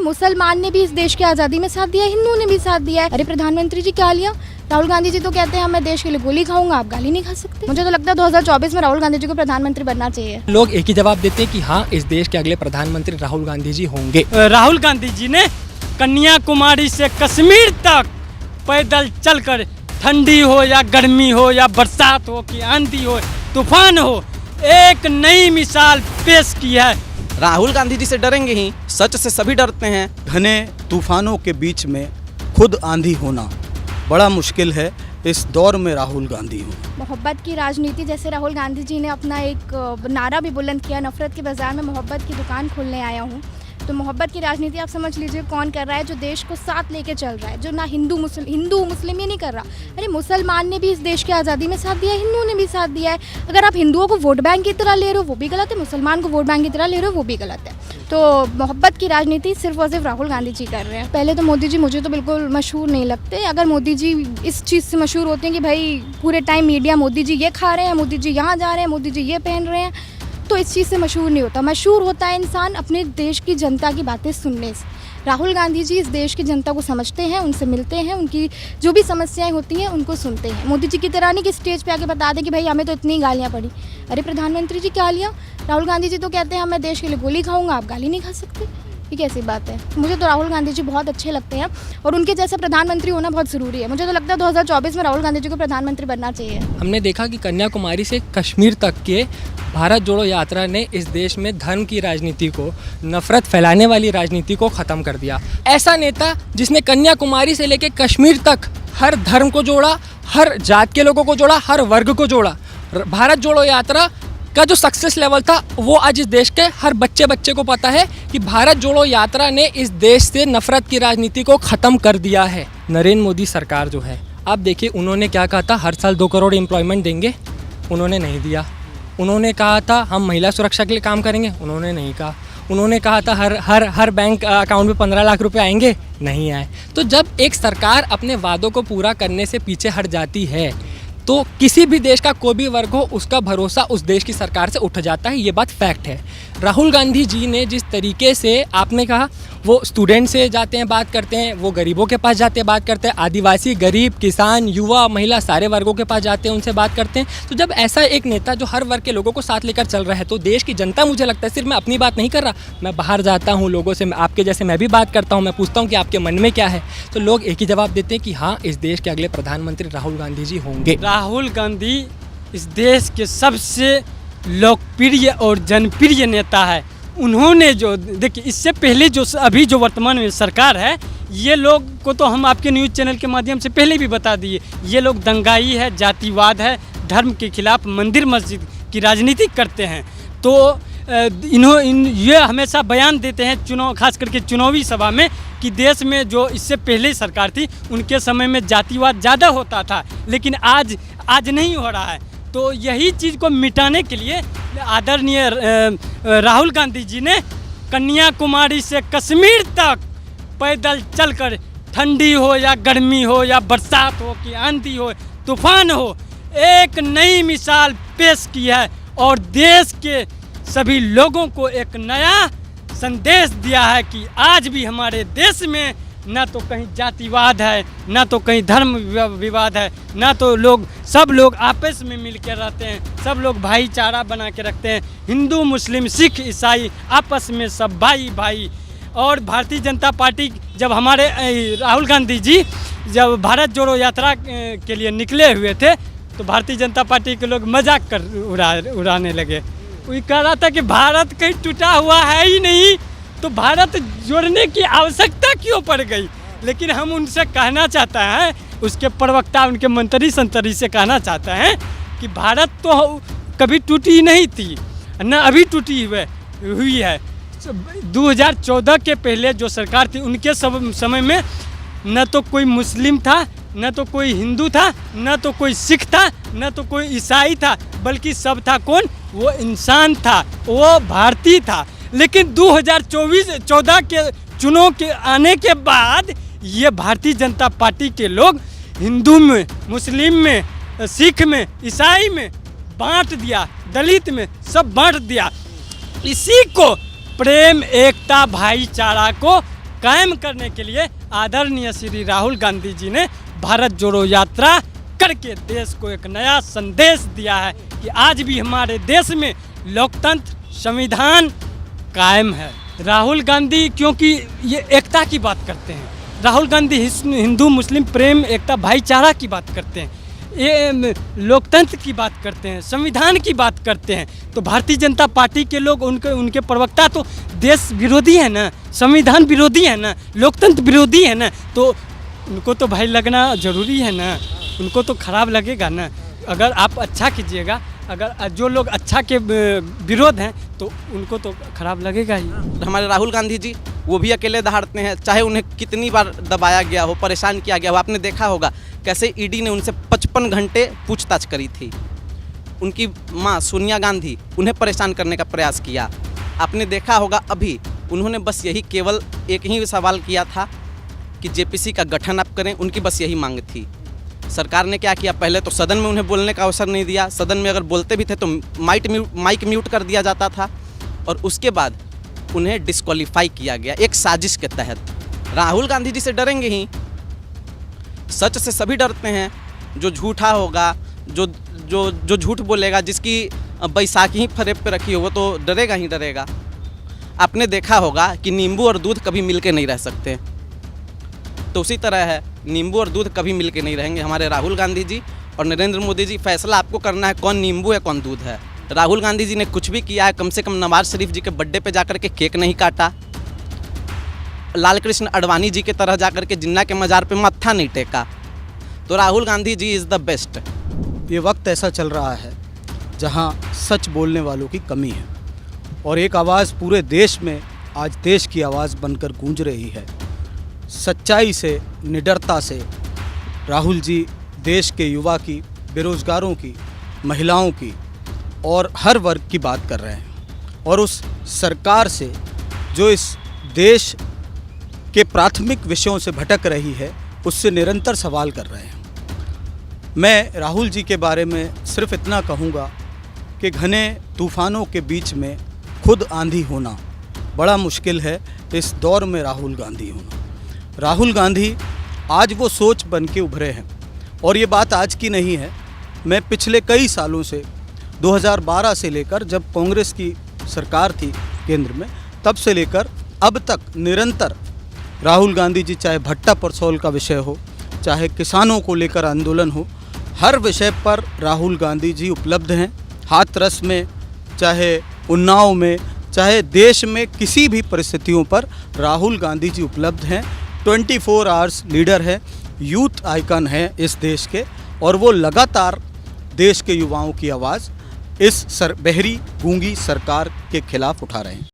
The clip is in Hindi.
मुसलमान ने भी इस देश की आज़ादी में साथ दिया, हिंदुओं ने भी साथ दिया है। अरे प्रधानमंत्री जी क्या लिया, राहुल गांधी जी तो कहते हैं मैं देश के लिए गोली खाऊंगा, आप गाली नहीं खा सकते। मुझे तो लगता है 2024 में राहुल गांधी जी को प्रधानमंत्री बनना चाहिए। लोग एक ही जवाब देते हैं कि हाँ, इस देश के अगले प्रधानमंत्री राहुल गांधी जी होंगे। राहुल गांधी जी ने कन्याकुमारी से कश्मीर तक पैदल चलकर, ठंडी हो या गर्मी हो या बरसात हो कि आंधी हो तूफान हो, एक नई मिसाल पेश की है। राहुल गांधी जी से डरेंगे ही, सच से सभी डरते हैं। घने तूफानों के बीच में खुद आंधी होना बड़ा मुश्किल है। इस दौर में राहुल गांधी हो। मोहब्बत की राजनीति, जैसे राहुल गांधी जी ने अपना एक नारा भी बुलंद किया, नफरत के बाजार में मोहब्बत की दुकान खोलने आया हूँ। तो मोहब्बत की राजनीति आप समझ लीजिए कौन कर रहा है, जो देश को साथ लेके चल रहा है, जो ना हिंदू मुस्लिम ये नहीं कर रहा। अरे मुसलमान ने भी इस देश की आज़ादी में साथ दिया है, हिंदुओं ने भी साथ दिया है। अगर आप हिंदुओं को वोट बैंक की तरह ले रहे हो वो भी गलत है, मुसलमान को वोट बैंक की तरह ले रहे हो वो भी गलत है। तो मोहब्बत की राजनीति सिर्फ और सिर्फ राहुल गांधी जी कर रहे हैं। पहले तो मोदी जी मुझे तो बिल्कुल मशहूर नहीं लगते। अगर मोदी जी इस चीज़ से मशहूर होते हैं कि भाई पूरे टाइम मीडिया मोदी जी ये खा रहे हैं, मोदी जी यहाँ जा रहे हैं, मोदी जी ये पहन रहे हैं, तो इस चीज़ से मशहूर नहीं होता। मशहूर होता है इंसान अपने देश की जनता की बातें सुनने से। राहुल गांधी जी इस देश की जनता को समझते हैं, उनसे मिलते हैं, उनकी जो भी समस्याएं होती हैं उनको सुनते हैं। मोदी जी की तरह नहीं कि स्टेज पे आके बता दें कि भाई हमें तो इतनी गालियाँ पड़ी। अरे प्रधानमंत्री जी क्या लिया, राहुल गांधी जी तो कहते हैं मैं देश के लिए गोली खाऊंगा, आप गाली नहीं खा सकते। ये कैसी बात है। मुझे तो राहुल गांधी जी बहुत अच्छे लगते हैं और उनके जैसे प्रधानमंत्री होना बहुत ज़रूरी है। मुझे तो लगता है 2024 में राहुल गांधी जी को प्रधानमंत्री बनना चाहिए। हमने देखा कि कन्याकुमारी से कश्मीर तक के भारत जोड़ो यात्रा ने इस देश में धर्म की राजनीति को, नफरत फैलाने वाली राजनीति को ख़त्म कर दिया। ऐसा नेता जिसने कन्याकुमारी से लेकर कश्मीर तक हर धर्म को जोड़ा, हर जात के लोगों को जोड़ा, हर वर्ग को जोड़ा। भारत जोड़ो यात्रा का जो सक्सेस लेवल था वो आज इस देश के हर बच्चे को पता है कि भारत जोड़ो यात्रा ने इस देश से नफरत की राजनीति को ख़त्म कर दिया है। नरेंद्र मोदी सरकार जो है, आप देखिए उन्होंने क्या कहा था, हर साल 2 करोड़ एम्प्लॉयमेंट देंगे, उन्होंने नहीं दिया। उन्होंने कहा था हम महिला सुरक्षा के लिए काम करेंगे, उन्होंने नहीं कहा। उन्होंने कहा था हर बैंक अकाउंट में 15 लाख रुपए आएंगे, नहीं आए। तो जब एक सरकार अपने वादों को पूरा करने से पीछे हट जाती है तो किसी भी देश का कोई भी वर्ग हो उसका भरोसा उस देश की सरकार से उठ जाता है। ये बात फैक्ट है। राहुल गांधी जी ने जिस तरीके से, आपने कहा वो स्टूडेंट से जाते हैं बात करते हैं, वो गरीबों के पास जाते हैं बात करते हैं, आदिवासी, गरीब, किसान, युवा, महिला, सारे वर्गों के पास जाते हैं, उनसे बात करते हैं। तो जब ऐसा एक नेता जो हर वर्ग के लोगों को साथ लेकर चल रहा है तो देश की जनता, मुझे लगता है, सिर्फ मैं अपनी बात नहीं कर रहा, मैं बाहर जाता हूँ लोगों से, आपके जैसे मैं भी बात करता हूँ, मैं पूछता हूँ कि आपके मन में क्या है, तो लोग एक ही जवाब देते हैं कि हाँ, इस देश के अगले प्रधानमंत्री राहुल गांधी जी होंगे। राहुल गांधी इस देश के सबसे लोकप्रिय और जनप्रिय नेता है। उन्होंने जो, देखिए इससे पहले जो अभी जो वर्तमान में सरकार है, ये लोग को तो हम आपके न्यूज़ चैनल के माध्यम से पहले भी बता दिए, ये लोग दंगाई है, जातिवाद है, धर्म के खिलाफ मंदिर मस्जिद की राजनीति करते हैं। तो ये हमेशा बयान देते हैं चुनाव, खास करके चुनावी सभा में, कि देश में जो इससे पहले सरकार थी उनके समय में जातिवाद ज़्यादा होता था, लेकिन आज नहीं हो रहा है। तो यही चीज़ को मिटाने के लिए आदरणीय राहुल गांधी जी ने कन्याकुमारी से कश्मीर तक पैदल चलकर, ठंडी हो या गर्मी हो या बरसात हो कि आंधी हो तूफान हो, एक नई मिसाल पेश की है और देश के सभी लोगों को एक नया संदेश दिया है कि आज भी हमारे देश में ना तो कहीं जातिवाद है, ना तो कहीं धर्म विवाद है, ना तो सब लोग आपस में मिलकर रहते हैं, सब लोग भाईचारा बना के रखते हैं। हिंदू, मुस्लिम, सिख, ईसाई आपस में सब भाई। और भारतीय जनता पार्टी, जब हमारे राहुल गांधी जी जब भारत जोड़ो यात्रा के लिए निकले हुए थे तो भारतीय जनता पार्टी के लोग मजाक कर उड़ाने लगे। कोई कह रहा था कि भारत कहीं टूटा हुआ है ही नहीं, तो भारत जोड़ने की आवश्यकता क्यों पड़ गई। लेकिन हम उनसे कहना चाहते हैं, उसके प्रवक्ता, उनके मंत्री संतरी से कहना चाहते हैं कि भारत तो कभी टूटी नहीं थी, न अभी टूटी हुई है। 2014 के पहले जो सरकार थी उनके समय में न तो कोई मुस्लिम था, न तो कोई हिंदू था, न तो कोई सिख था, न तो कोई ईसाई था, बल्कि सब था कौन, वो इंसान था, वो भारतीय था। लेकिन 2014 के चुनाव के आने के बाद ये भारतीय जनता पार्टी के लोग हिंदू में, मुस्लिम में, सिख में, ईसाई में बांट दिया, दलित में सब बांट दिया। इसी को प्रेम, एकता, भाईचारा को कायम करने के लिए आदरणीय श्री राहुल गांधी जी ने भारत जोड़ो यात्रा करके देश को एक नया संदेश दिया है कि आज भी हमारे देश में लोकतंत्र संविधान कायम है। राहुल गांधी क्योंकि ये एकता की बात करते हैं, राहुल गांधी हिंदू मुस्लिम प्रेम एकता भाईचारा की बात करते हैं, ये लोकतंत्र की बात करते हैं, संविधान की बात करते हैं। तो भारतीय जनता पार्टी के लोग उनके प्रवक्ता तो देश विरोधी है ना, संविधान विरोधी है ना, लोकतंत्र विरोधी है ना, तो उनको तो भाई लगना ज़रूरी है ना, उनको तो खराब लगेगा ना। अगर आप अच्छा कीजिएगा, अगर जो लोग अच्छा के विरोध हैं तो उनको तो खराब लगेगा ही। हमारे राहुल गांधी जी वो भी अकेले दहाड़ते हैं, चाहे उन्हें कितनी बार दबाया गया हो, परेशान किया गया हो। आपने देखा होगा कैसे ईडी ने उनसे 55 घंटे पूछताछ करी थी। उनकी मां सोनिया गांधी उन्हें परेशान करने का प्रयास किया। आपने देखा होगा अभी उन्होंने बस यही केवल एक ही सवाल किया था कि जेपीसी का गठन आप करें, उनकी बस यही मांग थी। सरकार ने क्या किया, पहले तो सदन में उन्हें बोलने का अवसर नहीं दिया, सदन में अगर बोलते भी थे तो माइक म्यूट कर दिया जाता था, और उसके बाद उन्हें डिस्क्वालीफाई किया गया एक साजिश के तहत। राहुल गांधी जी से डरेंगे ही, सच से सभी डरते हैं। जो झूठा होगा, जो झूठ बोलेगा, जिसकी बैसाखी ही फरेब पे रखी हो, वो तो डरेगा ही डरेगा। आपने देखा होगा कि नींबू और दूध कभी मिलके नहीं रह सकते, तो उसी तरह है, नींबू और दूध कभी मिलके नहीं रहेंगे। हमारे राहुल गांधी जी और नरेंद्र मोदी जी, फैसला आपको करना है कौन नींबू है कौन दूध है। राहुल गांधी जी ने कुछ भी किया है, कम से कम नवाज शरीफ जी के बर्थडे पे जाकर के केक नहीं काटा, लाल कृष्ण अडवाणी जी के तरह जाकर के जिन्ना के मज़ार पे मत्था नहीं टेका। तो Rahul Gandhi ji is the best. ये वक्त ऐसा चल रहा है जहां सच बोलने वालों की कमी है, और एक आवाज़ पूरे देश में आज देश की आवाज़ बनकर गूंज रही है। सच्चाई से, निडरता से राहुल जी देश के युवा की, बेरोज़गारों की, महिलाओं की और हर वर्ग की बात कर रहे हैं, और उस सरकार से जो इस देश के प्राथमिक विषयों से भटक रही है उससे निरंतर सवाल कर रहे हैं। मैं राहुल जी के बारे में सिर्फ इतना कहूँगा कि घने तूफ़ानों के बीच में खुद आंधी होना बड़ा मुश्किल है। इस दौर में राहुल गांधी होना, राहुल गांधी आज वो सोच बन के उभरे हैं, और ये बात आज की नहीं है। मैं पिछले कई सालों से 2012 से लेकर, जब कांग्रेस की सरकार थी केंद्र में, तब से लेकर अब तक निरंतर राहुल गांधी जी, चाहे भट्टा परसौल का विषय हो, चाहे किसानों को लेकर आंदोलन हो, हर विषय पर राहुल गांधी जी उपलब्ध हैं। हाथरस में, चाहे उन्नाव में, चाहे देश में किसी भी परिस्थितियों पर राहुल गांधी जी उपलब्ध हैं। 24 आवर्स लीडर है, यूथ आइकन है इस देश के, और वो लगातार देश के युवाओं की आवाज़ इस बहरी गूंगी सरकार के खिलाफ उठा रहे हैं।